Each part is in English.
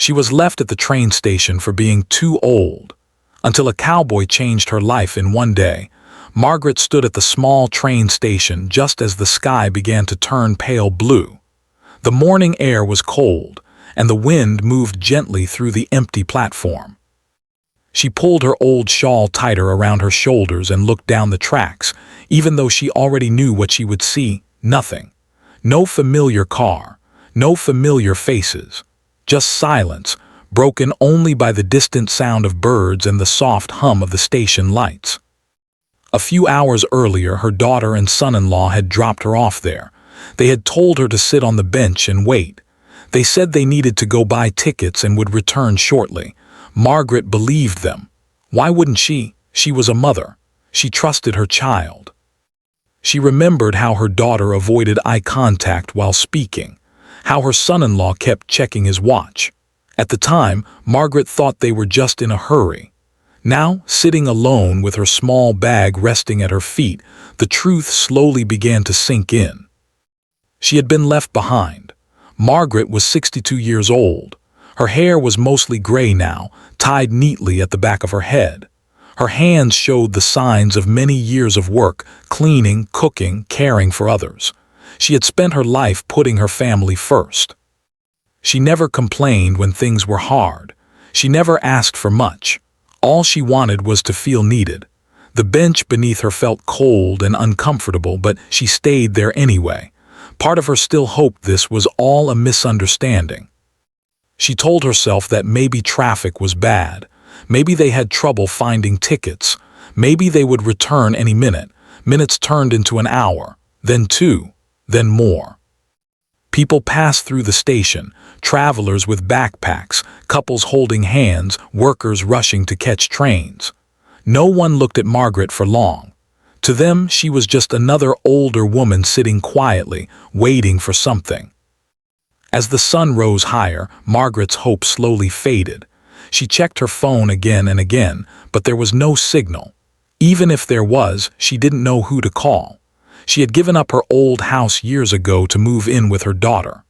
She was left at the train station for being too old. Until a cowboy changed her life in one day, Margaret stood at the small train station just as the sky began to turn pale blue. The morning air was cold, and the wind moved gently through the empty platform. She pulled her old shawl tighter around her shoulders and looked down the tracks, even though she already knew what she would see: nothing. No familiar car, no familiar faces, just silence, broken only by the distant sound of birds and the soft hum of the station lights. A few hours earlier, her daughter and son-in-law had dropped her off there. They had told her to sit on the bench and wait. They said they needed to go buy tickets and would return shortly. Margaret believed them. Why wouldn't she? She was a mother. She trusted her child. She remembered how her daughter avoided eye contact while speaking, how her son-in-law kept checking his watch. At the time, Margaret thought they were just in a hurry. Now, sitting alone with her small bag resting at her feet, the truth slowly began to sink in. She had been left behind. Margaret was 62 years old. Her hair was mostly gray now, tied neatly at the back of her head. Her hands showed the signs of many years of work, cleaning, cooking, caring for others. She had spent her life putting her family first. She never complained when things were hard. She never asked for much. All she wanted was to feel needed. The bench beneath her felt cold and uncomfortable, but she stayed there anyway. Part of her still hoped this was all a misunderstanding. She told herself that maybe traffic was bad. Maybe they had trouble finding tickets. Maybe they would return any minute. Minutes turned into an hour, then two, then more. People passed through the station, travelers with backpacks, couples holding hands, workers rushing to catch trains. No one looked at Margaret for long. To them, she was just another older woman sitting quietly, waiting for something. As the sun rose higher, Margaret's hope slowly faded. She checked her phone again and again, but there was no signal. Even if there was, she didn't know who to call. She had given up her old house years ago to move in with her daughter.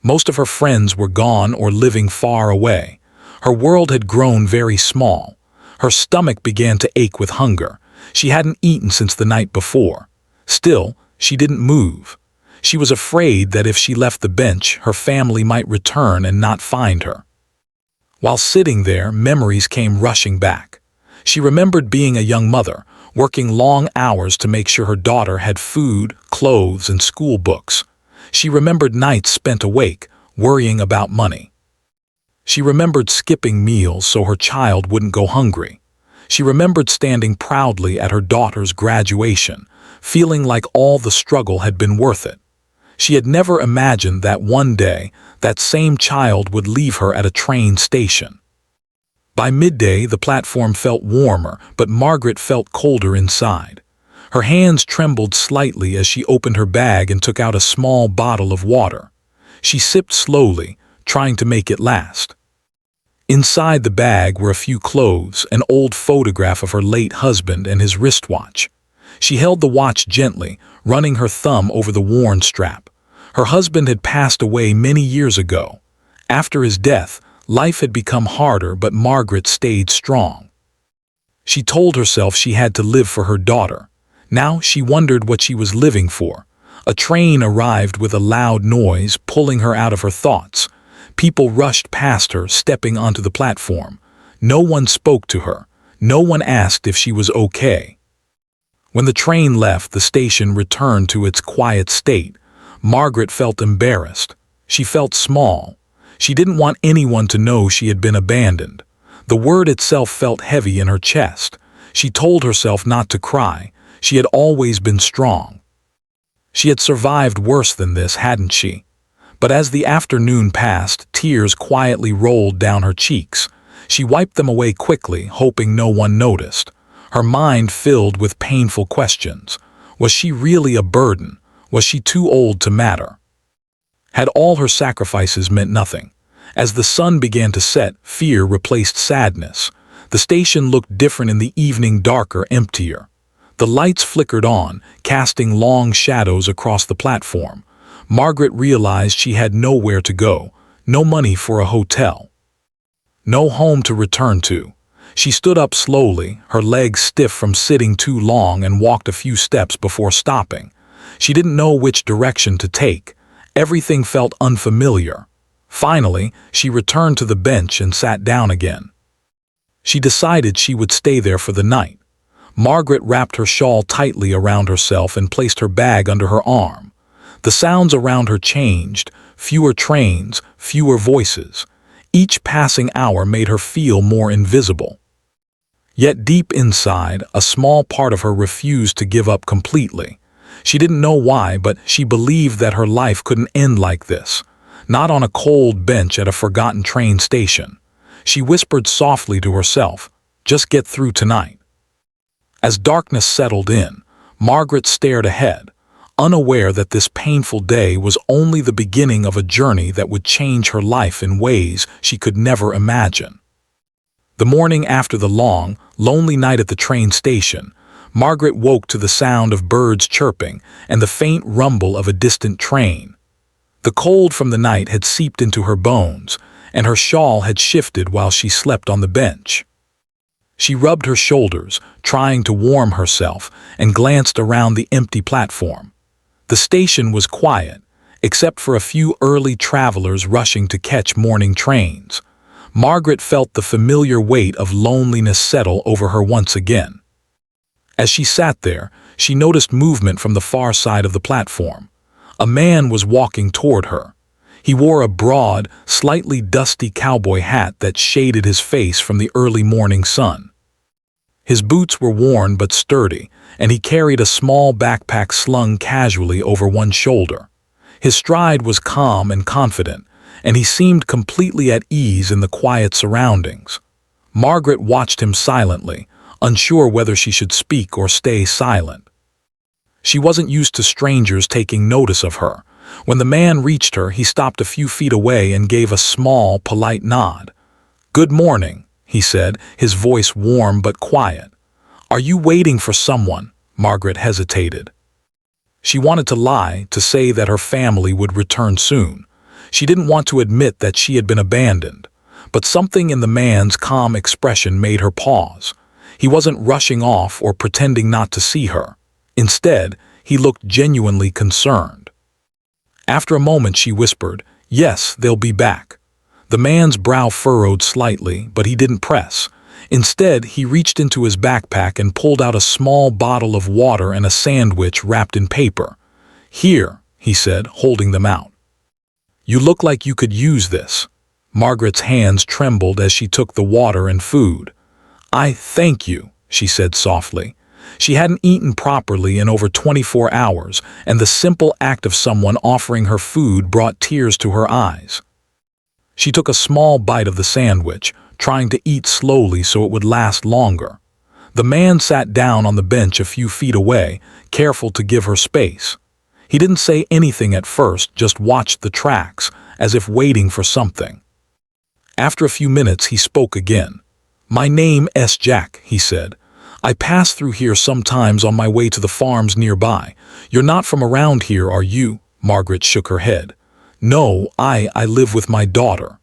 Most of her friends were gone or living far away. Her world had grown very small. Her stomach began to ache with hunger. She hadn't eaten since the night before. Still, she didn't move. She was afraid that if she left the bench, her family might return and not find her. While sitting there, memories came rushing back. She remembered being a young mother, working long hours to make sure her daughter had food, clothes, and school books. She remembered nights spent awake, worrying about money. She remembered skipping meals so her child wouldn't go hungry. She remembered standing proudly at her daughter's graduation, feeling like all the struggle had been worth it. She had never imagined that one day, that same child would leave her at a train station. By midday, the platform felt warmer, but Margaret felt colder inside. Her hands trembled slightly as she opened her bag and took out a small bottle of water. She sipped slowly, trying to make it last. Inside the bag were a few clothes, an old photograph of her late husband and his wristwatch. She held the watch gently, running her thumb over the worn strap. Her husband had passed away many years ago. After his death, life had become harder, but Margaret stayed strong. She told herself she had to live for her daughter. Now she wondered what she was living for. A train arrived with a loud noise, pulling her out of her thoughts. People rushed past her, stepping onto the platform. No one spoke to her. No one asked if she was okay. When the train left, the station returned to its quiet state. Margaret felt embarrassed. She felt small. She didn't want anyone to know she had been abandoned. The word itself felt heavy in her chest. She told herself not to cry. She had always been strong. She had survived worse than this, hadn't she? But as the afternoon passed, tears quietly rolled down her cheeks. She wiped them away quickly, hoping no one noticed. Her mind filled with painful questions. Was she really a burden? Was she too old to matter? Had all her sacrifices meant nothing? As the sun began to set, fear replaced sadness. The station looked different in the evening, darker, emptier. The lights flickered on, casting long shadows across the platform. Margaret realized she had nowhere to go, no money for a hotel, no home to return to. She stood up slowly, her legs stiff from sitting too long, and walked a few steps before stopping. She didn't know which direction to take. Everything felt unfamiliar. Finally, she returned to the bench and sat down again. She decided she would stay there for the night. Margaret wrapped her shawl tightly around herself and placed her bag under her arm. The sounds around her changed, fewer trains, fewer voices. Each passing hour made her feel more invisible. Yet deep inside, a small part of her refused to give up completely. She didn't know why, but she believed that her life couldn't end like this. Not on a cold bench at a forgotten train station. She whispered softly to herself, "Just get through tonight." As darkness settled in, Margaret stared ahead, unaware that this painful day was only the beginning of a journey that would change her life in ways she could never imagine. The morning after the long, lonely night at the train station, Margaret woke to the sound of birds chirping and the faint rumble of a distant train. The cold from the night had seeped into her bones, and her shawl had shifted while she slept on the bench. She rubbed her shoulders, trying to warm herself, and glanced around the empty platform. The station was quiet, except for a few early travelers rushing to catch morning trains. Margaret felt the familiar weight of loneliness settle over her once again. As she sat there, she noticed movement from the far side of the platform. A man was walking toward her. He wore a broad, slightly dusty cowboy hat that shaded his face from the early morning sun. His boots were worn but sturdy, and he carried a small backpack slung casually over one shoulder. His stride was calm and confident, and he seemed completely at ease in the quiet surroundings. Margaret watched him silently, unsure whether she should speak or stay silent. She wasn't used to strangers taking notice of her. When the man reached her, he stopped a few feet away and gave a small, polite nod. "Good morning," he said, his voice warm but quiet. "Are you waiting for someone?" Margaret hesitated. She wanted to lie, to say that her family would return soon. She didn't want to admit that she had been abandoned, but something in the man's calm expression made her pause. He wasn't rushing off or pretending not to see her. Instead, he looked genuinely concerned. After a moment, she whispered, "Yes, they'll be back." The man's brow furrowed slightly, but he didn't press. Instead, he reached into his backpack and pulled out a small bottle of water and a sandwich wrapped in paper. "Here," he said, holding them out. "You look like you could use this." Margaret's hands trembled as she took the water and food. "I thank you," she said softly. She hadn't eaten properly in over 24 hours, and the simple act of someone offering her food brought tears to her eyes. She took a small bite of the sandwich, trying to eat slowly so it would last longer. The man sat down on the bench a few feet away, careful to give her space. He didn't say anything at first, just watched the tracks, as if waiting for something. After a few minutes, he spoke again. "My name is Jack," he said. "I pass through here sometimes on my way to the farms nearby. You're not from around here, are you?" Margaret shook her head. "No, I live with my daughter."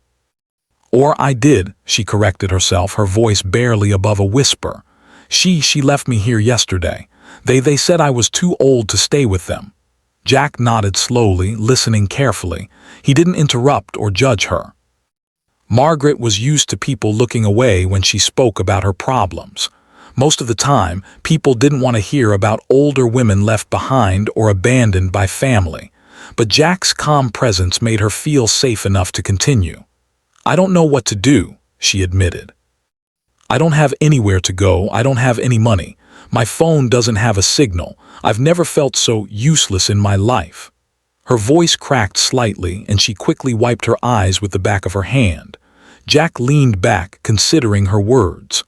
"Or I did," she corrected herself, her voice barely above a whisper. She left me here yesterday. They said I was too old to stay with them." Jack nodded slowly, listening carefully. He didn't interrupt or judge her. Margaret was used to people looking away when she spoke about her problems. Most of the time, people didn't want to hear about older women left behind or abandoned by family. But Jack's calm presence made her feel safe enough to continue. "I don't know what to do," she admitted. "I don't have anywhere to go. I don't have any money. My phone doesn't have a signal. I've never felt so useless in my life." Her voice cracked slightly, and she quickly wiped her eyes with the back of her hand. Jack leaned back, considering her words.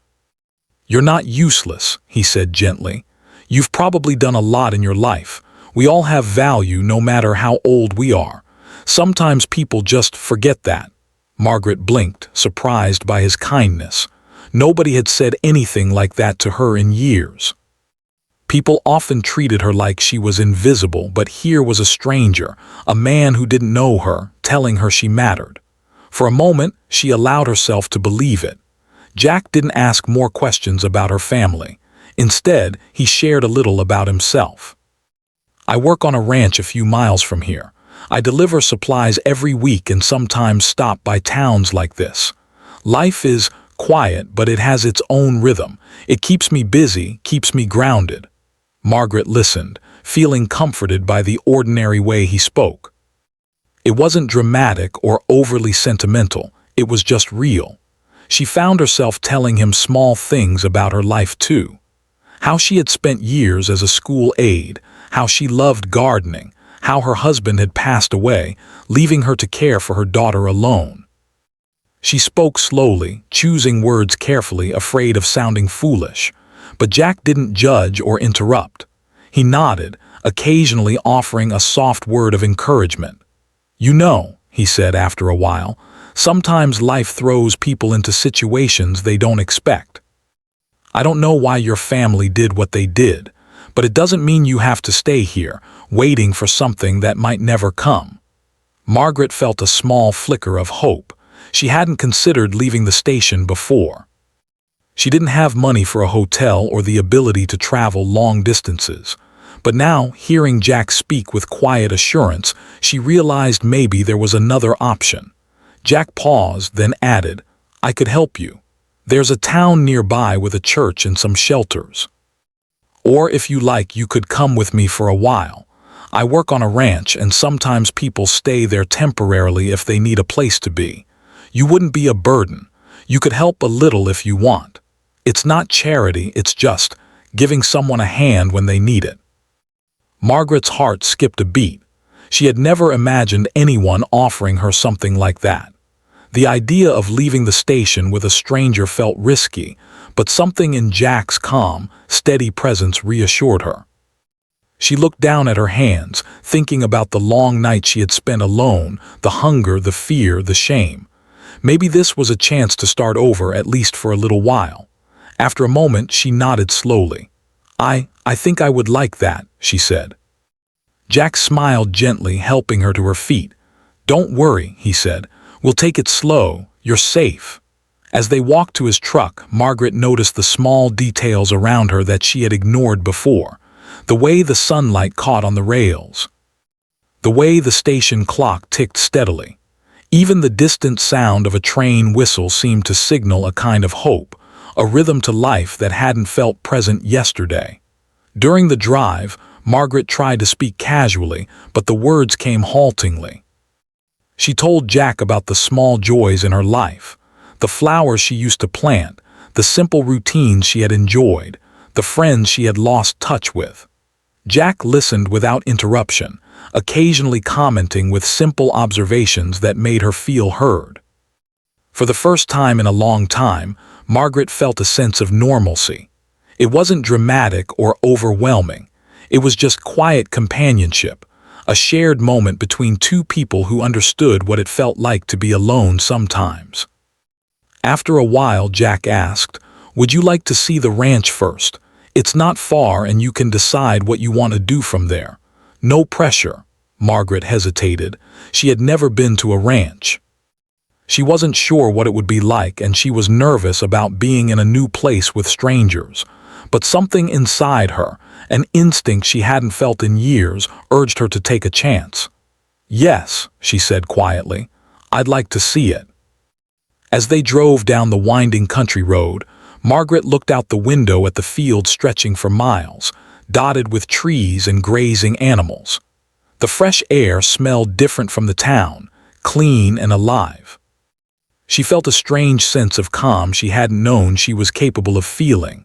"You're not useless," he said gently. "You've probably done a lot in your life. We all have value no matter how old we are. Sometimes people just forget that." Margaret blinked, surprised by his kindness. Nobody had said anything like that to her in years. People often treated her like she was invisible, but here was a stranger, a man who didn't know her, telling her she mattered. For a moment, she allowed herself to believe it. Jack didn't ask more questions about her family. Instead, he shared a little about himself. I work on a ranch a few miles from here. I deliver supplies every week and sometimes stop by towns like this. Life is quiet, but it has its own rhythm. It keeps me busy, keeps me grounded. Margaret listened, feeling comforted by the ordinary way he spoke. It wasn't dramatic or overly sentimental, it was just real. She found herself telling him small things about her life too. How she had spent years as a school aide, how she loved gardening, how her husband had passed away, leaving her to care for her daughter alone. She spoke slowly, choosing words carefully, afraid of sounding foolish. But Jack didn't judge or interrupt. He nodded, occasionally offering a soft word of encouragement. "You know," he said after a while, "sometimes life throws people into situations they don't expect. I don't know why your family did what they did, but it doesn't mean you have to stay here, waiting for something that might never come." Margaret felt a small flicker of hope. She hadn't considered leaving the station before. She didn't have money for a hotel or the ability to travel long distances. But now, hearing Jack speak with quiet assurance, she realized maybe there was another option. Jack paused, then added, "I could help you. There's a town nearby with a church and some shelters. Or if you like, you could come with me for a while. I work on a ranch and sometimes people stay there temporarily if they need a place to be. You wouldn't be a burden. You could help a little if you want. It's not charity, it's just giving someone a hand when they need it." Margaret's heart skipped a beat. She had never imagined anyone offering her something like that. The idea of leaving the station with a stranger felt risky, but something in Jack's calm, steady presence reassured her. She looked down at her hands, thinking about the long nights she had spent alone, the hunger, the fear, the shame. Maybe this was a chance to start over, at least for a little while. After a moment, she nodded slowly. I think I would like that," she said. Jack smiled gently, helping her to her feet. "Don't worry," he said. "We'll take it slow. You're safe." As they walked to his truck, Margaret noticed the small details around her that she had ignored before. The way the sunlight caught on the rails. The way the station clock ticked steadily. Even the distant sound of a train whistle seemed to signal a kind of hope, a rhythm to life that hadn't felt present yesterday. During the drive, Margaret tried to speak casually, but the words came haltingly. She told Jack about the small joys in her life, the flowers she used to plant, the simple routines she had enjoyed, the friends she had lost touch with. Jack listened without interruption, occasionally commenting with simple observations that made her feel heard. For the first time in a long time, Margaret felt a sense of normalcy. It wasn't dramatic or overwhelming. It was just quiet companionship, a shared moment between two people who understood what it felt like to be alone sometimes. After a while, Jack asked, "Would you like to see the ranch first? It's not far and you can decide what you want to do from there. No pressure." Margaret hesitated. She had never been to a ranch. She wasn't sure what it would be like, and she was nervous about being in a new place with strangers. But something inside her, an instinct she hadn't felt in years, urged her to take a chance. "Yes," she said quietly, "I'd like to see it." As they drove down the winding country road, Margaret looked out the window at the field stretching for miles, dotted with trees and grazing animals. The fresh air smelled different from the town, clean and alive. She felt a strange sense of calm she hadn't known she was capable of feeling.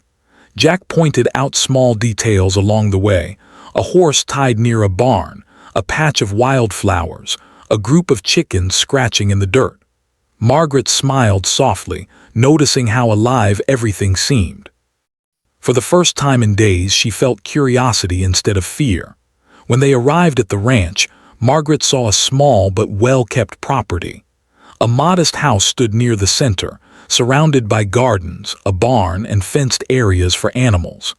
Jack pointed out small details along the way: a horse tied near a barn, a patch of wildflowers, a group of chickens scratching in the dirt. Margaret smiled softly, noticing how alive everything seemed. For the first time in days, she felt curiosity instead of fear. When they arrived at the ranch, Margaret saw a small but well-kept property. A modest house stood near the center, surrounded by gardens, a barn, and fenced areas for animals.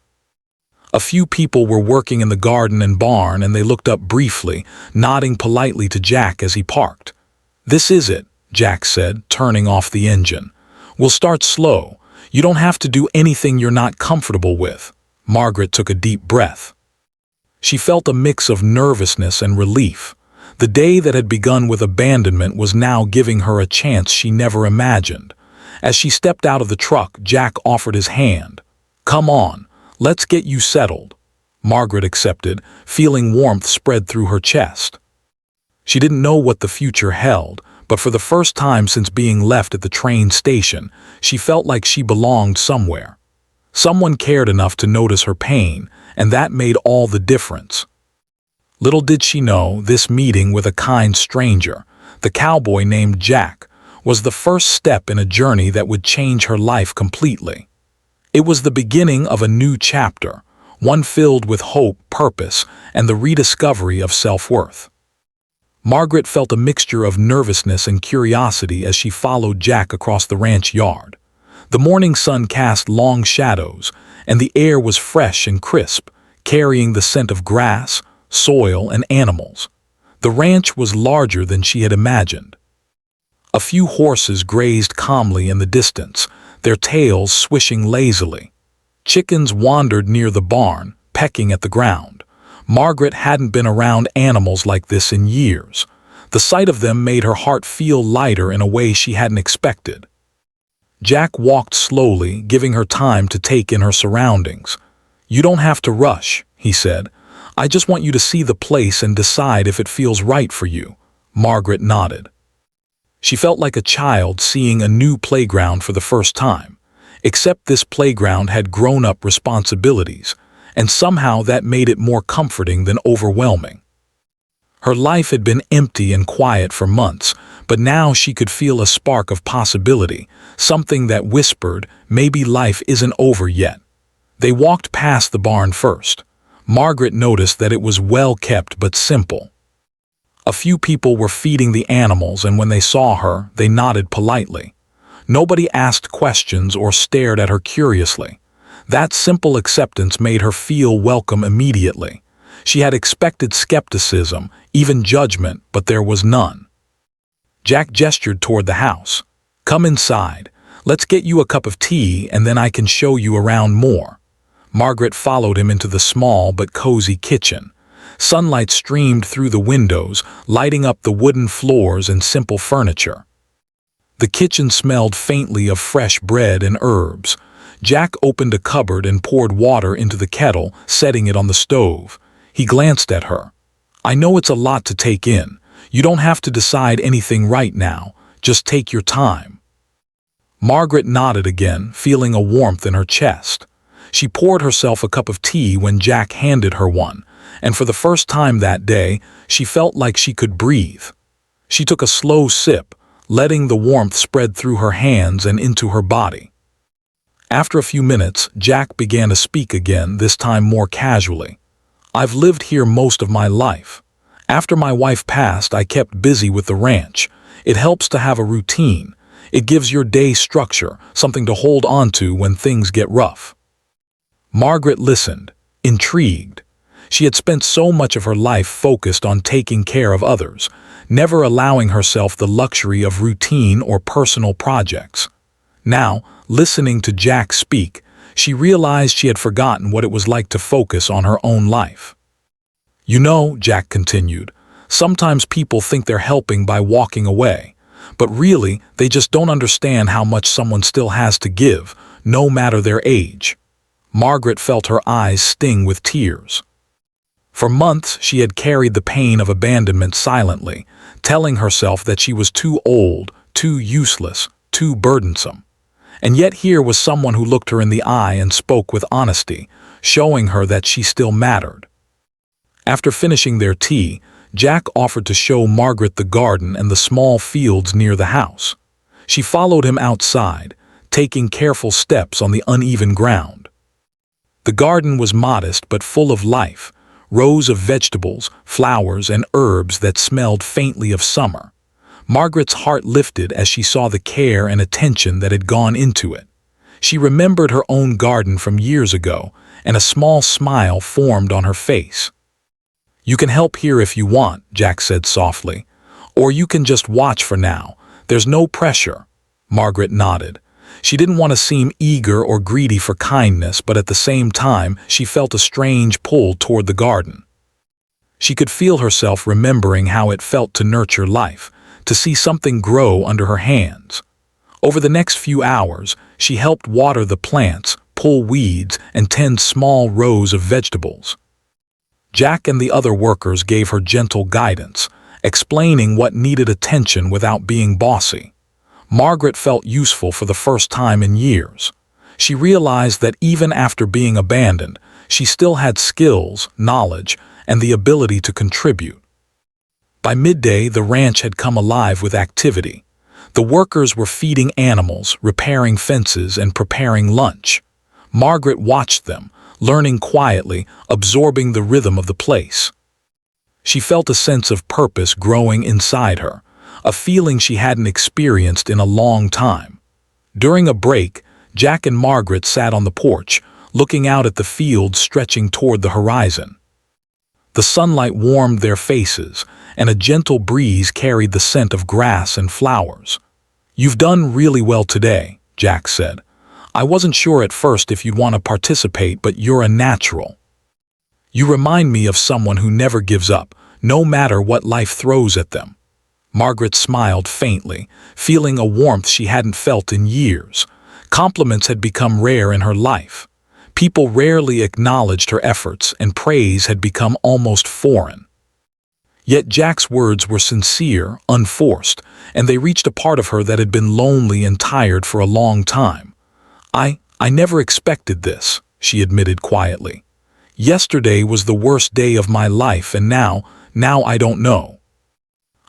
A few people were working in the garden and barn, and they looked up briefly, nodding politely to Jack as he parked. "This is it," Jack said, turning off the engine. "We'll start slow. You don't have to do anything you're not comfortable with." Margaret took a deep breath. She felt a mix of nervousness and relief. The day that had begun with abandonment was now giving her a chance she never imagined. As she stepped out of the truck, Jack offered his hand. "Come on, let's get you settled." Margaret accepted, feeling warmth spread through her chest. She didn't know what the future held, but for the first time since being left at the train station, she felt like she belonged somewhere. Someone cared enough to notice her pain, and that made all the difference. Little did she know, this meeting with a kind stranger, the cowboy named Jack, was the first step in a journey that would change her life completely. It was the beginning of a new chapter, one filled with hope, purpose, and the rediscovery of self-worth. Margaret felt a mixture of nervousness and curiosity as she followed Jack across the ranch yard. The morning sun cast long shadows, and the air was fresh and crisp, carrying the scent of grass, soil, and animals. The ranch was larger than she had imagined. A few horses grazed calmly in the distance, their tails swishing lazily. Chickens wandered near the barn, pecking at the ground. Margaret hadn't been around animals like this in years. The sight of them made her heart feel lighter in a way she hadn't expected. Jack walked slowly, giving her time to take in her surroundings. "You don't have to rush," he said. "I just want you to see the place and decide if it feels right for you." Margaret nodded. She felt like a child seeing a new playground for the first time, except this playground had grown-up responsibilities, and somehow that made it more comforting than overwhelming. Her life had been empty and quiet for months, but now she could feel a spark of possibility, something that whispered, maybe life isn't over yet. They walked past the barn first. Margaret noticed that it was well kept but simple. A few people were feeding the animals, and when they saw her, they nodded politely. Nobody asked questions or stared at her curiously. That simple acceptance made her feel welcome immediately. She had expected skepticism, even judgment, but there was none. Jack gestured toward the house. "Come inside. Let's get you a cup of tea, and then I can show you around more." Margaret followed him into the small but cozy kitchen. Sunlight streamed through the windows, lighting up the wooden floors and simple furniture. The kitchen smelled faintly of fresh bread and herbs. Jack opened a cupboard and poured water into the kettle, setting it on the stove. He glanced at her. "I know it's a lot to take in. You don't have to decide anything right now. Just take your time." Margaret nodded again, feeling a warmth in her chest. She poured herself a cup of tea when Jack handed her one, and for the first time that day, she felt like she could breathe. She took a slow sip, letting the warmth spread through her hands and into her body. After a few minutes, Jack began to speak again, this time more casually. "I've lived here most of my life. After my wife passed, I kept busy with the ranch. It helps to have a routine. It gives your day structure, something to hold on to when things get rough." Margaret listened, intrigued. She had spent so much of her life focused on taking care of others, never allowing herself the luxury of routine or personal projects. Now, listening to Jack speak, she realized she had forgotten what it was like to focus on her own life. "You know," Jack continued, "sometimes people think they're helping by walking away, but really they just don't understand how much someone still has to give, no matter their age." Margaret felt her eyes sting with tears. For months she had carried the pain of abandonment silently, telling herself that she was too old, too useless, too burdensome. And yet here was someone who looked her in the eye and spoke with honesty, showing her that she still mattered. After finishing their tea, Jack offered to show Margaret the garden and the small fields near the house. She followed him outside, taking careful steps on the uneven ground. The garden was modest but full of life, rows of vegetables, flowers, and herbs that smelled faintly of summer. Margaret's heart lifted as she saw the care and attention that had gone into it. She remembered her own garden from years ago, and a small smile formed on her face. "You can help here if you want," Jack said softly, "or you can just watch for now. "There's no pressure." Margaret nodded. She didn't want to seem eager or greedy for kindness, but at the same time, she felt a strange pull toward the garden. She could feel herself remembering how it felt to nurture life, to see something grow under her hands. Over the next few hours, she helped water the plants, pull weeds, and tend small rows of vegetables. Jack and the other workers gave her gentle guidance, explaining what needed attention without being bossy. Margaret felt useful for the first time in years. She realized that even after being abandoned, she still had skills, knowledge, and the ability to contribute. By midday, the ranch had come alive with activity. The workers were feeding animals, repairing fences, and preparing lunch. Margaret watched them, learning quietly, absorbing the rhythm of the place. She felt a sense of purpose growing inside her, a feeling she hadn't experienced in a long time. During a break, Jack and Margaret sat on the porch, looking out at the fields stretching toward the horizon. The sunlight warmed their faces, and a gentle breeze carried the scent of grass and flowers. "You've done really well today," Jack said. "I wasn't sure at first if you'd want to participate, but you're a natural. You remind me of someone who never gives up, no matter what life throws at them." Margaret smiled faintly, feeling a warmth she hadn't felt in years. Compliments had become rare in her life. People rarely acknowledged her efforts, and praise had become almost foreign. Yet Jack's words were sincere, unforced, and they reached a part of her that had been lonely and tired for a long time. I never expected this," she admitted quietly. "Yesterday was the worst day of my life, and now I don't know.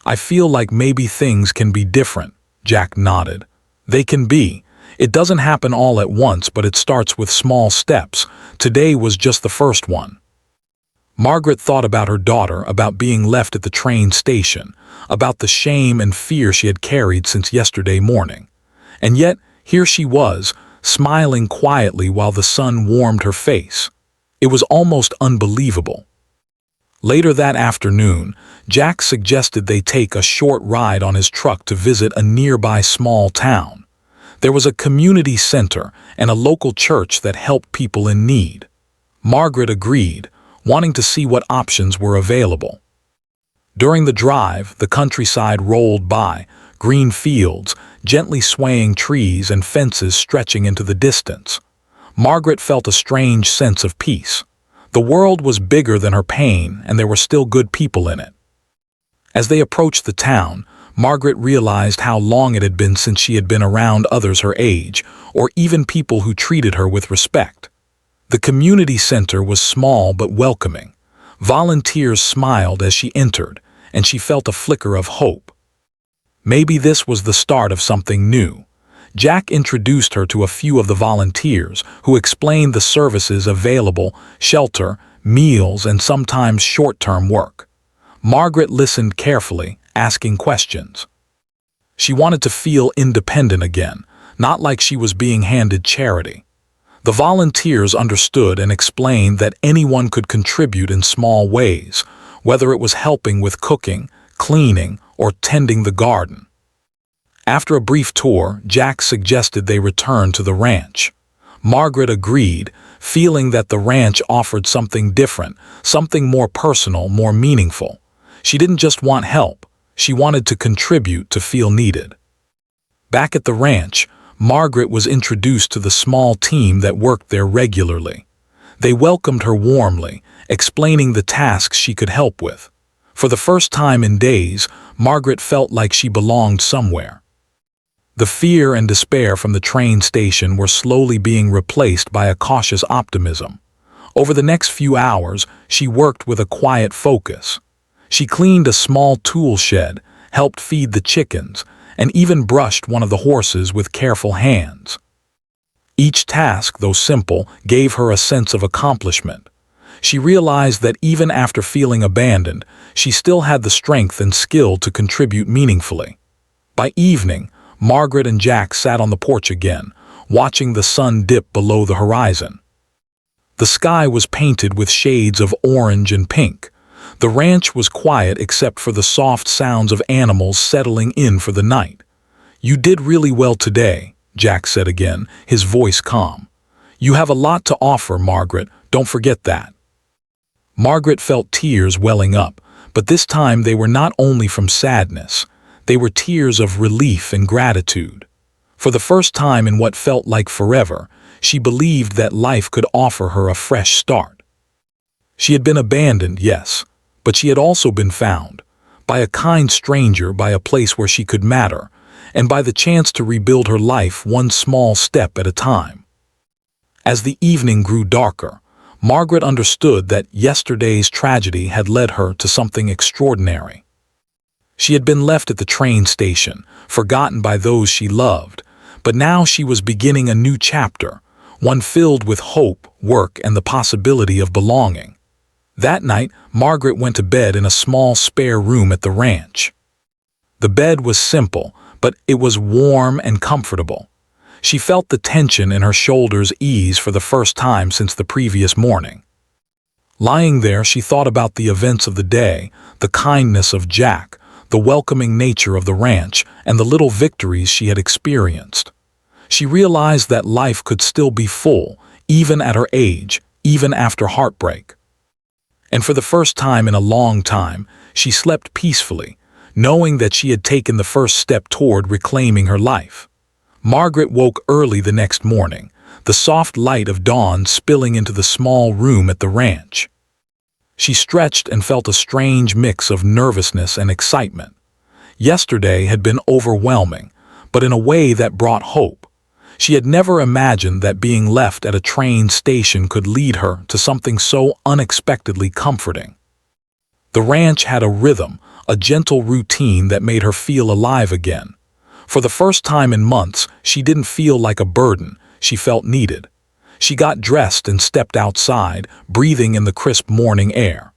I feel like maybe things can be different." Jack nodded. "They can be. It doesn't happen all at once, but it starts with small steps. Today was just the first one." Margaret thought about her daughter, about being left at the train station, about the shame and fear she had carried since yesterday morning. And yet, here she was, smiling quietly while the sun warmed her face. It was almost unbelievable. Later that afternoon, Jack suggested they take a short ride on his truck to visit a nearby small town. There was a community center and a local church that helped people in need. Margaret agreed, wanting to see what options were available. During the drive, the countryside rolled by, green fields, gently swaying trees, and fences stretching into the distance. Margaret felt a strange sense of peace. The world was bigger than her pain, and there were still good people in it. As they approached the town, Margaret realized how long it had been since she had been around others her age, or even people who treated her with respect. The community center was small but welcoming. Volunteers smiled as she entered, and she felt a flicker of hope. Maybe this was the start of something new. Jack introduced her to a few of the volunteers, who explained the services available: shelter, meals, and sometimes short-term work. Margaret listened carefully, asking questions. She wanted to feel independent again, not like she was being handed charity. The volunteers understood and explained that anyone could contribute in small ways, whether it was helping with cooking, cleaning, or tending the garden. After a brief tour, Jack suggested they return to the ranch. Margaret agreed, feeling that the ranch offered something different, something more personal, more meaningful. She didn't just want help, she wanted to contribute, to feel needed. Back at the ranch, Margaret was introduced to the small team that worked there regularly. They welcomed her warmly, explaining the tasks she could help with. For the first time in days, Margaret felt like she belonged somewhere. The fear and despair from the train station were slowly being replaced by a cautious optimism. Over the next few hours, she worked with a quiet focus. She cleaned a small tool shed, helped feed the chickens, and even brushed one of the horses with careful hands. Each task, though simple, gave her a sense of accomplishment. She realized that even after feeling abandoned, she still had the strength and skill to contribute meaningfully. By evening, Margaret and Jack sat on the porch again, watching the sun dip below the horizon. The sky was painted with shades of orange and pink. The ranch was quiet except for the soft sounds of animals settling in for the night. "You did really well today," Jack said again, his voice calm. "You have a lot to offer, Margaret, don't forget that." Margaret felt tears welling up, but this time they were not only from sadness, they were tears of relief and gratitude. For the first time in what felt like forever, she believed that life could offer her a fresh start. She had been abandoned, yes, but she had also been found, by a kind stranger, by a place where she could matter, and by the chance to rebuild her life one small step at a time. As the evening grew darker, Margaret understood that yesterday's tragedy had led her to something extraordinary. She had been left at the train station, forgotten by those she loved, but now she was beginning a new chapter, one filled with hope, work, and the possibility of belonging. That night, Margaret went to bed in a small spare room at the ranch. The bed was simple, but it was warm and comfortable. She felt the tension in her shoulders ease for the first time since the previous morning. Lying there, she thought about the events of the day, the kindness of Jack, the welcoming nature of the ranch, and the little victories she had experienced. She realized that life could still be full, even at her age, even after heartbreak. And for the first time in a long time, she slept peacefully, knowing that she had taken the first step toward reclaiming her life. Margaret woke early the next morning, the soft light of dawn spilling into the small room at the ranch. She stretched and felt a strange mix of nervousness and excitement. Yesterday had been overwhelming, but in a way that brought hope. She had never imagined that being left at a train station could lead her to something so unexpectedly comforting. The ranch had a rhythm, a gentle routine that made her feel alive again. For the first time in months, she didn't feel like a burden, she felt needed. She got dressed and stepped outside, breathing in the crisp morning air.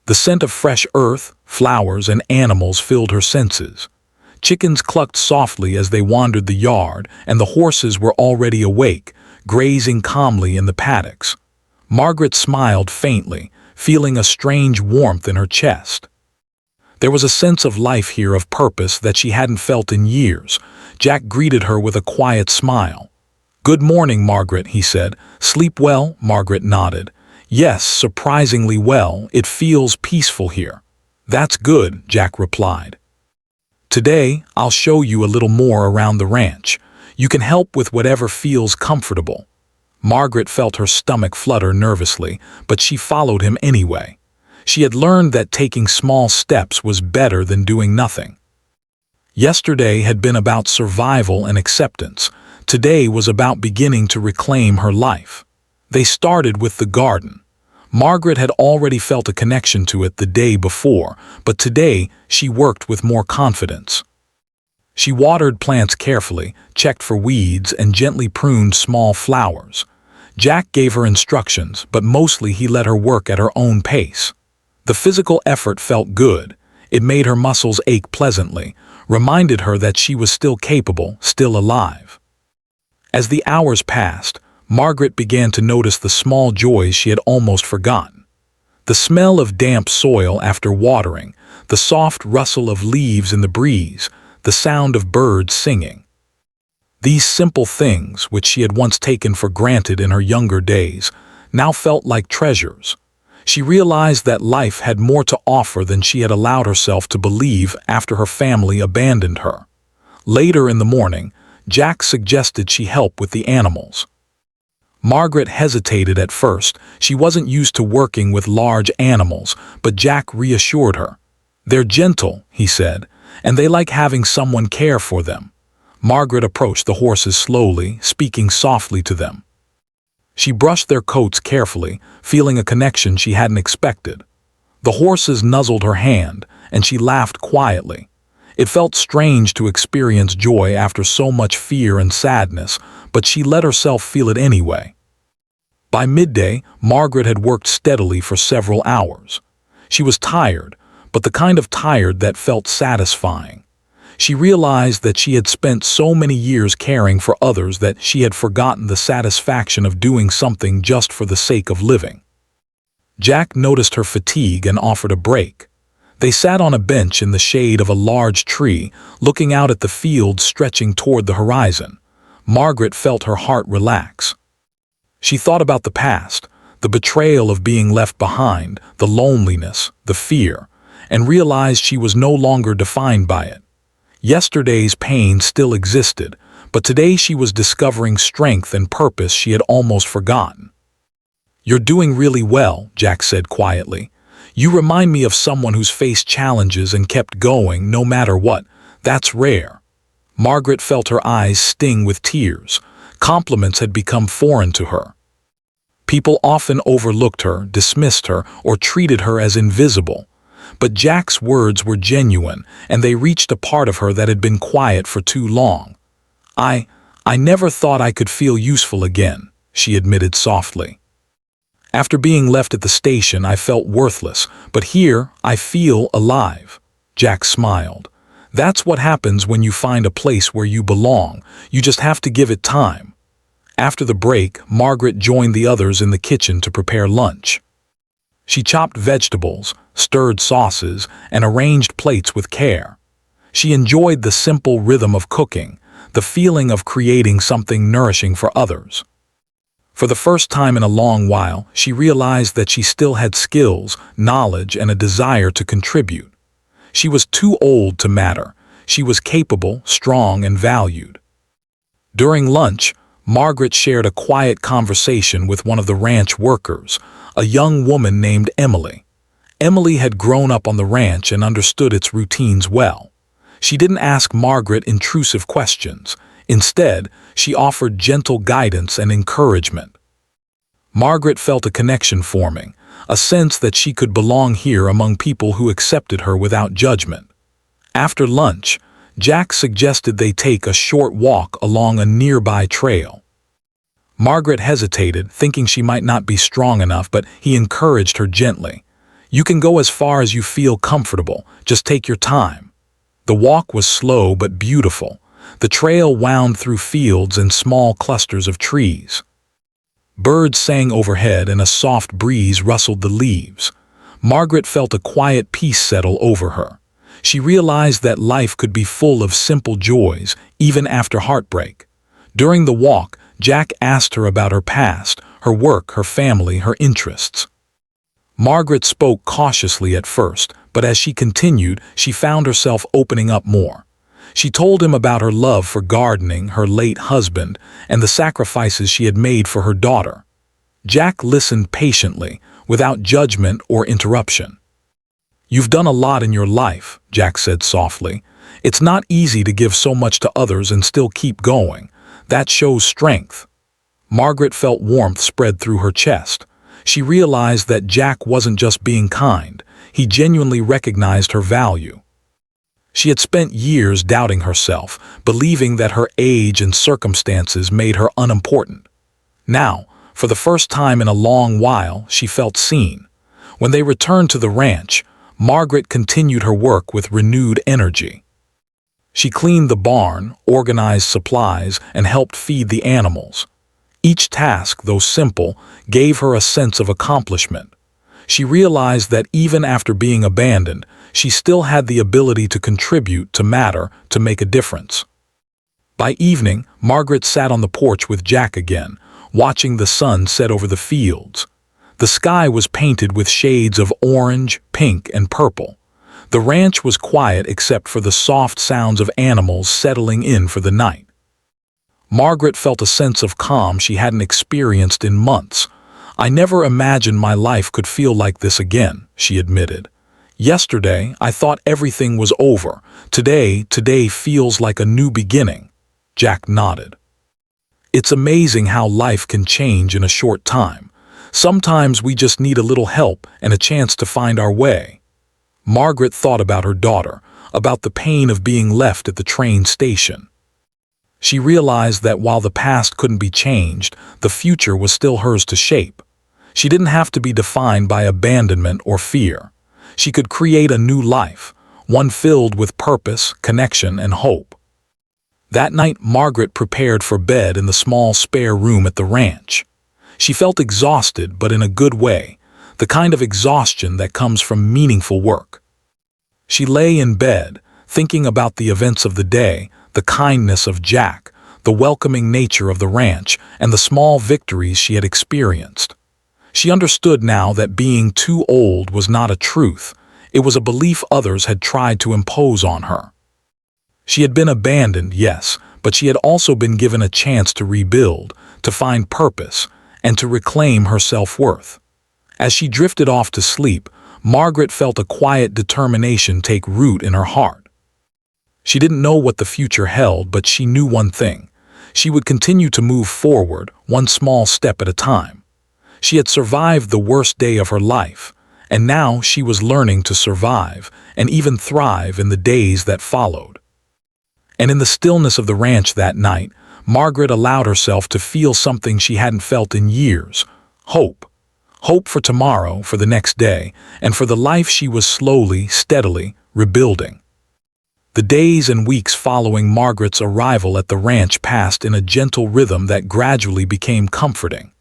The scent of fresh earth, flowers, and animals filled her senses. Chickens clucked softly as they wandered the yard, and the horses were already awake, grazing calmly in the paddocks. Margaret smiled faintly, feeling a strange warmth in her chest. There was a sense of life here, of purpose that she hadn't felt in years. Jack greeted her with a quiet smile. "Good morning, Margaret," he said. "Sleep well?" Margaret nodded. "Yes, surprisingly well. It feels peaceful here." "That's good," Jack replied. "Today, I'll show you a little more around the ranch. You can help with whatever feels comfortable." Margaret felt her stomach flutter nervously, but she followed him anyway. She had learned that taking small steps was better than doing nothing. Yesterday had been about survival and acceptance. Today was about beginning to reclaim her life. They started with the garden. Margaret had already felt a connection to it the day before, but today she worked with more confidence. She watered plants carefully, checked for weeds, and gently pruned small flowers. Jack gave her instructions, but mostly he let her work at her own pace. The physical effort felt good. It made her muscles ache pleasantly, reminded her that she was still capable, still alive. As the hours passed, Margaret began to notice the small joys she had almost forgotten. The smell of damp soil after watering, the soft rustle of leaves in the breeze, the sound of birds singing. These simple things, which she had once taken for granted in her younger days, now felt like treasures. She realized that life had more to offer than she had allowed herself to believe after her family abandoned her. Later in the morning, Jack suggested she help with the animals. Margaret hesitated at first. She wasn't used to working with large animals, but Jack reassured her. "They're gentle," he said, "and they like having someone care for them." Margaret approached the horses slowly, speaking softly to them. She brushed their coats carefully, feeling a connection she hadn't expected. The horses nuzzled her hand, and she laughed quietly. It felt strange to experience joy after so much fear and sadness, but she let herself feel it anyway. By midday, Margaret had worked steadily for several hours. She was tired, but the kind of tired that felt satisfying. She realized that she had spent so many years caring for others that she had forgotten the satisfaction of doing something just for the sake of living. Jack noticed her fatigue and offered a break. They sat on a bench in the shade of a large tree, looking out at the fields stretching toward the horizon. Margaret felt her heart relax. She thought about the past, the betrayal of being left behind, the loneliness, the fear, and realized she was no longer defined by it. Yesterday's pain still existed, but today she was discovering strength and purpose she had almost forgotten. "You're doing really well," Jack said quietly. "You remind me of someone who's faced challenges and kept going no matter what. That's rare." Margaret felt her eyes sting with tears. Compliments had become foreign to her. People often overlooked her, dismissed her, or treated her as invisible. But Jack's words were genuine, and they reached a part of her that had been quiet for too long. I never thought I could feel useful again," she admitted softly. "After being left at the station, I felt worthless, but here I feel alive." Jack smiled. "That's what happens when you find a place where you belong. You just have to give it time." After the break, Margaret joined the others in the kitchen to prepare lunch. She chopped vegetables, stirred sauces, and arranged plates with care. She enjoyed the simple rhythm of cooking, the feeling of creating something nourishing for others. For the first time in a long while, she realized that she still had skills, knowledge, and a desire to contribute. She was too old to matter. She was capable, strong, and valued. During lunch, Margaret shared a quiet conversation with one of the ranch workers, a young woman named Emily. Emily had grown up on the ranch and understood its routines well. She didn't ask Margaret intrusive questions. Instead, she offered gentle guidance and encouragement. Margaret felt a connection forming, a sense that she could belong here among people who accepted her without judgment. After lunch, Jack suggested they take a short walk along a nearby trail. Margaret hesitated, thinking she might not be strong enough, but he encouraged her gently. "You can go as far as you feel comfortable. Just take your time." The walk was slow but beautiful. The trail wound through fields and small clusters of trees. Birds sang overhead and a soft breeze rustled the leaves. Margaret felt a quiet peace settle over her. She realized that life could be full of simple joys, even after heartbreak. During the walk, Jack asked her about her past, her work, her family, her interests. Margaret spoke cautiously at first, but as she continued, she found herself opening up more. She told him about her love for gardening, her late husband, and the sacrifices she had made for her daughter. Jack listened patiently, without judgment or interruption. "You've done a lot in your life," Jack said softly. "It's not easy to give so much to others and still keep going. That shows strength." Margaret felt warmth spread through her chest. She realized that Jack wasn't just being kind. He genuinely recognized her value. She had spent years doubting herself, believing that her age and circumstances made her unimportant. Now, for the first time in a long while, she felt seen. When they returned to the ranch, Margaret continued her work with renewed energy. She cleaned the barn, organized supplies, and helped feed the animals. Each task, though simple, gave her a sense of accomplishment. She realized that even after being abandoned, she still had the ability to contribute, to matter, to make a difference. By evening, Margaret sat on the porch with Jack again, watching the sun set over the fields. The sky was painted with shades of orange, pink, and purple. The ranch was quiet except for the soft sounds of animals settling in for the night. Margaret felt a sense of calm she hadn't experienced in months. "I never imagined my life could feel like this again," she admitted. "Yesterday, I thought everything was over. Today feels like a new beginning." Jack nodded. "It's amazing how life can change in a short time. Sometimes we just need a little help and a chance to find our way." Margaret thought about her daughter, about the pain of being left at the train station. She realized that while the past couldn't be changed, the future was still hers to shape. She didn't have to be defined by abandonment or fear. She could create a new life, one filled with purpose, connection, and hope. That night, Margaret prepared for bed in the small spare room at the ranch. She felt exhausted, but in a good way, the kind of exhaustion that comes from meaningful work. She lay in bed, thinking about the events of the day, the kindness of Jack, the welcoming nature of the ranch, and the small victories she had experienced. She understood now that being too old was not a truth, it was a belief others had tried to impose on her. She had been abandoned, yes, but she had also been given a chance to rebuild, to find purpose, and to reclaim her self-worth. As she drifted off to sleep, Margaret felt a quiet determination take root in her heart. She didn't know what the future held, but she knew one thing. She would continue to move forward, one small step at a time. She had survived the worst day of her life, and now she was learning to survive and even thrive in the days that followed. And in the stillness of the ranch that night, Margaret allowed herself to feel something she hadn't felt in years: hope. Hope for tomorrow, for the next day, and for the life she was slowly, steadily rebuilding. The days and weeks following Margaret's arrival at the ranch passed in a gentle rhythm that gradually became comforting.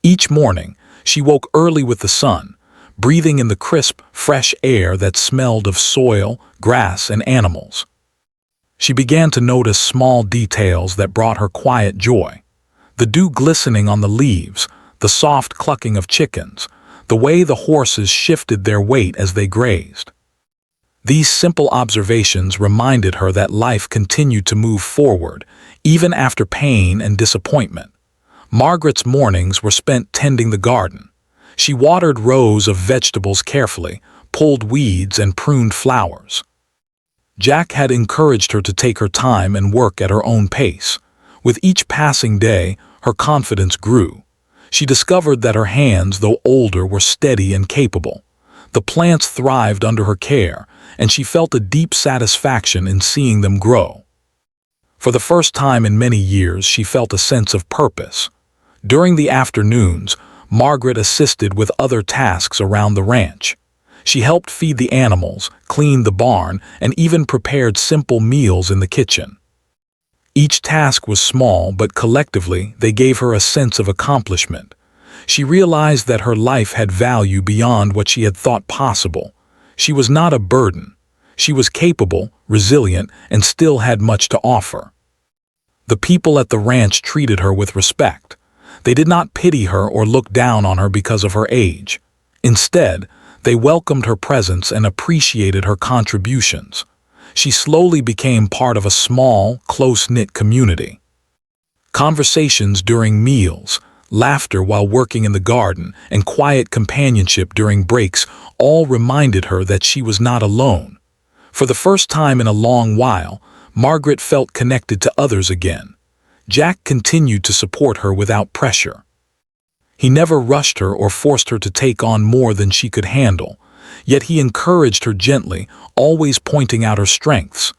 Each morning, she woke early with the sun, breathing in the crisp, fresh air that smelled of soil, grass, and animals. She began to notice small details that brought her quiet joy. The dew glistening on the leaves, the soft clucking of chickens, the way the horses shifted their weight as they grazed. These simple observations reminded her that life continued to move forward, even after pain and disappointment. Margaret's mornings were spent tending the garden. She watered rows of vegetables carefully, pulled weeds, and pruned flowers. Jack had encouraged her to take her time and work at her own pace. With each passing day, her confidence grew. She discovered that her hands, though older, were steady and capable. The plants thrived under her care, and she felt a deep satisfaction in seeing them grow. For the first time in many years, she felt a sense of purpose. During the afternoons, Margaret assisted with other tasks around the ranch. She helped feed the animals, cleaned the barn, and even prepared simple meals in the kitchen. Each task was small, but collectively they gave her a sense of accomplishment. She realized that her life had value beyond what she had thought possible. She was not a burden. She was capable, resilient, and still had much to offer. The people at the ranch treated her with respect. They did not pity her or look down on her because of her age. Instead, they welcomed her presence and appreciated her contributions. She slowly became part of a small, close-knit community. Conversations during meals, laughter while working in the garden, and quiet companionship during breaks all reminded her that she was not alone. For the first time in a long while, Margaret felt connected to others again. Jack continued to support her without pressure. He never rushed her or forced her to take on more than she could handle, yet he encouraged her gently, always pointing out her strengths.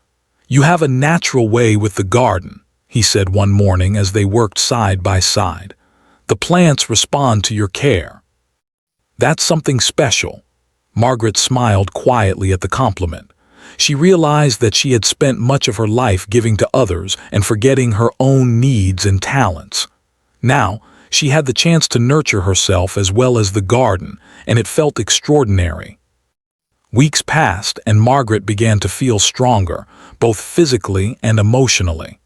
"You have a natural way with the garden," he said one morning as they worked side by side. "The plants respond to your care." "That's something special." Margaret smiled quietly at the compliment. She realized that she had spent much of her life giving to others and forgetting her own needs and talents. Now, she had the chance to nurture herself as well as the garden, and it felt extraordinary. Weeks passed, and Margaret began to feel stronger, both physically and emotionally.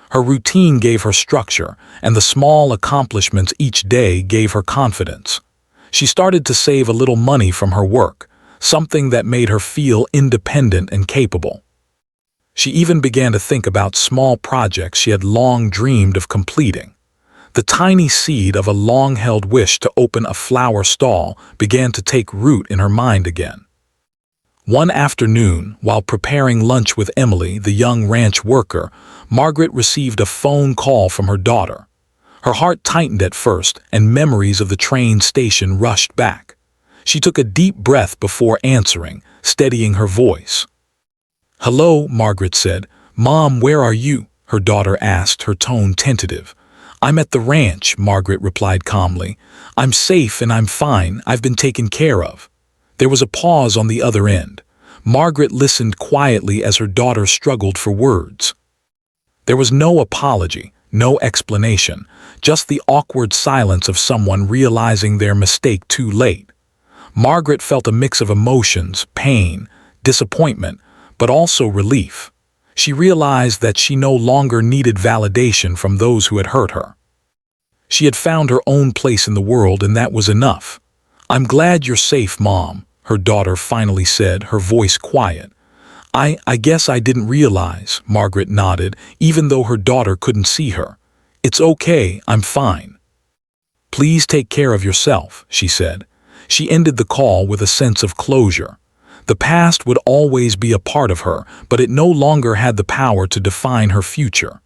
Her routine gave her structure, and the small accomplishments each day gave her confidence. She started to save a little money from her work, something that made her feel independent and capable. She even began to think about small projects she had long dreamed of completing. The tiny seed of a long-held wish to open a flower stall began to take root in her mind again. One afternoon, while preparing lunch with Emily, the young ranch worker, Margaret received a phone call from her daughter. Her heart tightened at first, and memories of the train station rushed back. She took a deep breath before answering, steadying her voice. "Hello," Margaret said. "Mom, where are you?" her daughter asked, her tone tentative. "I'm at the ranch," Margaret replied calmly. "I'm safe and I'm fine. I've been taken care of." There was a pause on the other end. Margaret listened quietly as her daughter struggled for words. There was no apology, no explanation, just the awkward silence of someone realizing their mistake too late. Margaret felt a mix of emotions: pain, disappointment, but also relief. She realized that she no longer needed validation from those who had hurt her. She had found her own place in the world, and that was enough. "I'm glad you're safe, Mom," her daughter finally said, her voice quiet. I guess I didn't realize," Margaret nodded, even though her daughter couldn't see her. "It's okay, I'm fine." "Please take care of yourself," she said. She ended the call with a sense of closure. The past would always be a part of her, but it no longer had the power to define her future.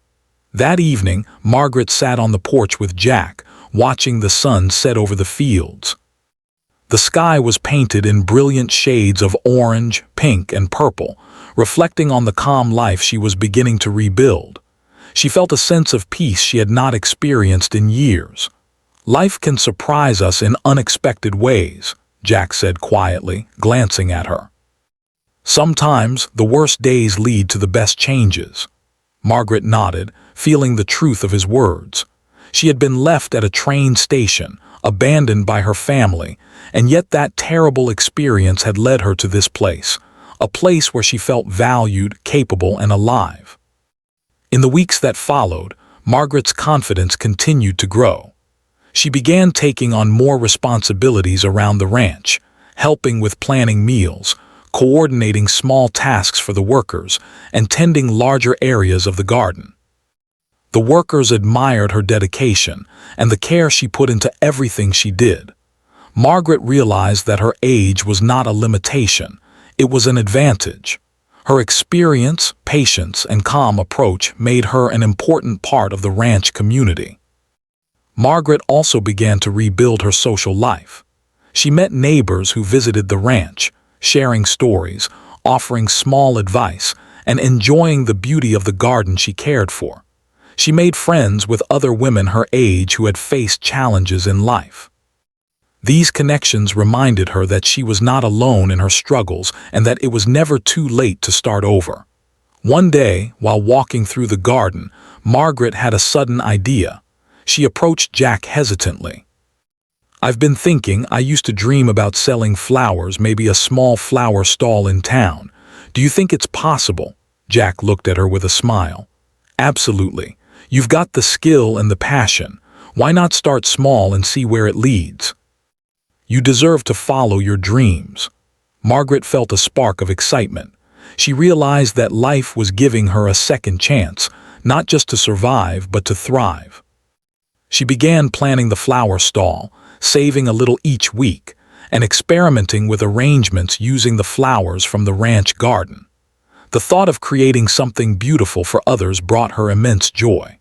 That evening, Margaret sat on the porch with Jack, watching the sun set over the fields. The sky was painted in brilliant shades of orange, pink, and purple, reflecting on the calm life she was beginning to rebuild. She felt a sense of peace she had not experienced in years. "Life can surprise us in unexpected ways," Jack said quietly, glancing at her. "Sometimes the worst days lead to the best changes." Margaret nodded, feeling the truth of his words. She had been left at a train station, abandoned by her family, and yet that terrible experience had led her to this place, a place where she felt valued, capable, and alive. In the weeks that followed, Margaret's confidence continued to grow. She began taking on more responsibilities around the ranch, helping with planning meals, coordinating small tasks for the workers, and tending larger areas of the garden. The workers admired her dedication and the care she put into everything she did. Margaret realized that her age was not a limitation, it was an advantage. Her experience, patience, and calm approach made her an important part of the ranch community. Margaret also began to rebuild her social life. She met neighbors who visited the ranch, sharing stories, offering small advice, and enjoying the beauty of the garden she cared for. She made friends with other women her age who had faced challenges in life. These connections reminded her that she was not alone in her struggles and that it was never too late to start over. One day, while walking through the garden, Margaret had a sudden idea. She approached Jack hesitantly. "I've been thinking, I used to dream about selling flowers, maybe a small flower stall in town. Do you think it's possible?" Jack looked at her with a smile. "Absolutely. You've got the skill and the passion. Why not start small and see where it leads? You deserve to follow your dreams." Margaret felt a spark of excitement. She realized that life was giving her a second chance, not just to survive, but to thrive. She began planning the flower stall, saving a little each week, and experimenting with arrangements using the flowers from the ranch garden. The thought of creating something beautiful for others brought her immense joy.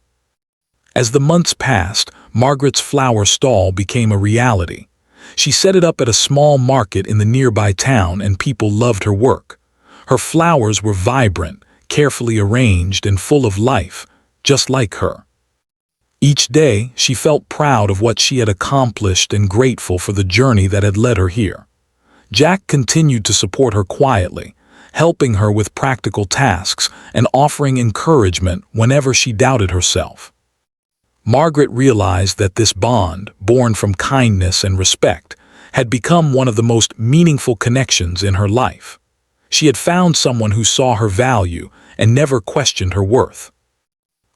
As the months passed, Margaret's flower stall became a reality. She set it up at a small market in the nearby town, and people loved her work. Her flowers were vibrant, carefully arranged, and full of life, just like her. Each day, she felt proud of what she had accomplished and grateful for the journey that had led her here. Jack continued to support her quietly, helping her with practical tasks and offering encouragement whenever she doubted herself. Margaret realized that this bond, born from kindness and respect, had become one of the most meaningful connections in her life. She had found someone who saw her value and never questioned her worth.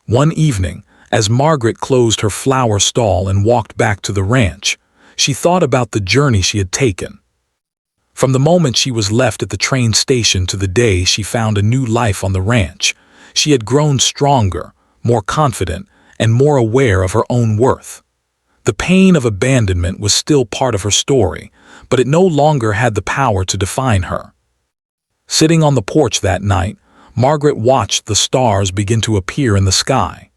One evening, as Margaret closed her flower stall and walked back to the ranch, she thought about the journey she had taken. From the moment she was left at the train station to the day she found a new life on the ranch, she had grown stronger, more confident, and more aware of her own worth. The pain of abandonment was still part of her story, but it no longer had the power to define her. Sitting on the porch that night, Margaret watched the stars begin to appear in the sky.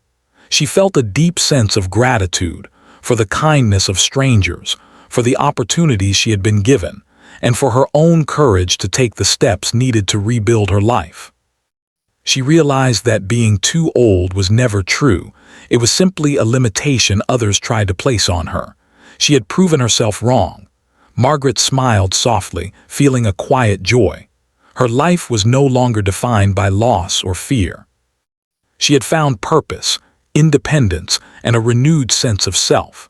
She felt a deep sense of gratitude for the kindness of strangers, for the opportunities she had been given, and for her own courage to take the steps needed to rebuild her life. She realized that being too old was never true. It was simply a limitation others tried to place on her. She had proven herself wrong. Margaret smiled softly, feeling a quiet joy. Her life was no longer defined by loss or fear. She had found purpose, independence, and a renewed sense of self.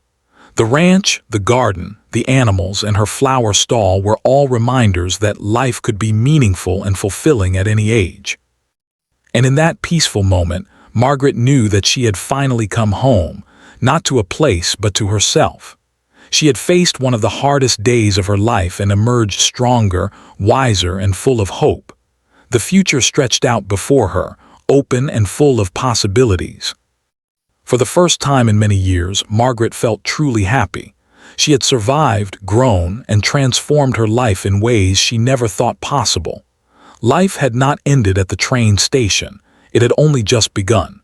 The ranch, the garden, the animals, and her flower stall were all reminders that life could be meaningful and fulfilling at any age. And in that peaceful moment, Margaret knew that she had finally come home, not to a place but to herself. She had faced one of the hardest days of her life and emerged stronger, wiser, and full of hope. The future stretched out before her, open and full of possibilities. For the first time in many years, Margaret felt truly happy. She had survived, grown, and transformed her life in ways she never thought possible. Life had not ended at the train station. It had only just begun.